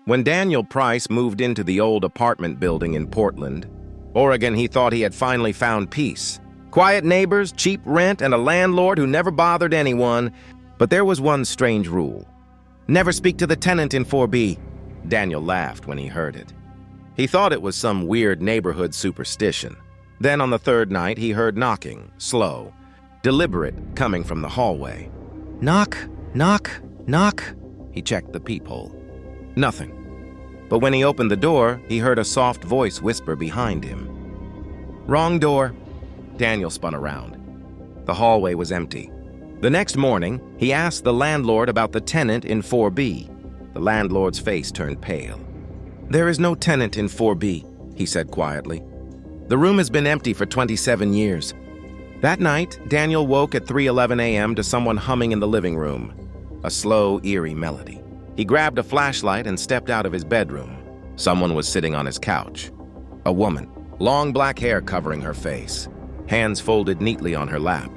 When Daniel Price moved into the old apartment building in Portland, Oregon, he thought he had finally found peace. Quiet neighbors, cheap rent, and a landlord who never bothered anyone. But there was one strange rule. Never speak to the tenant in 4B. Daniel laughed when he heard it. He thought it was some weird neighborhood superstition. Then on the third night, he heard knocking, slow, deliberate, coming from the hallway. Knock, knock, knock. He checked the peephole. Nothing. But when he opened the door, he heard a soft voice whisper behind him. Wrong door. Daniel spun around. The hallway was empty. The next morning, he asked the landlord about the tenant in 4B. The landlord's face turned pale. There is no tenant in 4B, he said quietly. The room has been empty for 27 years. That night, Daniel woke at 3:11 a.m. to someone humming in the living room. A slow, eerie melody. He grabbed a flashlight and stepped out of his bedroom. Someone was sitting on his couch. A woman, long black hair covering her face, hands folded neatly on her lap,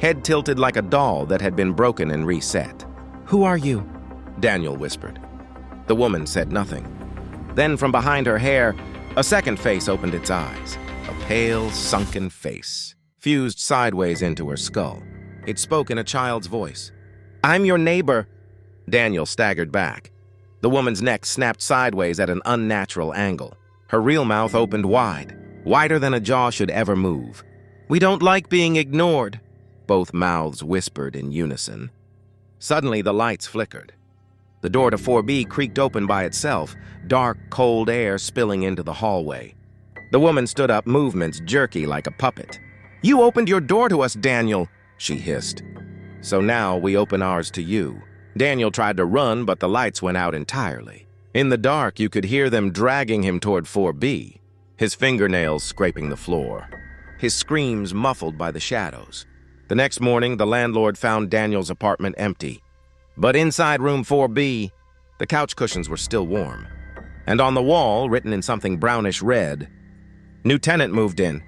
head tilted like a doll that had been broken and reset. Who are you? Daniel whispered. The woman said nothing. Then from behind her hair, a second face opened its eyes. A pale, sunken face, fused sideways into her skull. It spoke in a child's voice. I'm your neighbor. Daniel staggered back. The woman's neck snapped sideways at an unnatural angle. Her real mouth opened wide, wider than a jaw should ever move. We don't like being ignored, both mouths whispered in unison. Suddenly, the lights flickered. The door to 4B creaked open by itself, dark, cold air spilling into the hallway. The woman stood up, movements jerky like a puppet. You opened your door to us, Daniel, she hissed. So now we open ours to you. Daniel tried to run, but the lights went out entirely. In the dark, you could hear them dragging him toward 4B, his fingernails scraping the floor, his screams muffled by the shadows. The next morning, the landlord found Daniel's apartment empty. But inside room 4B, the couch cushions were still warm. And on the wall, written in something brownish red, new tenant moved in.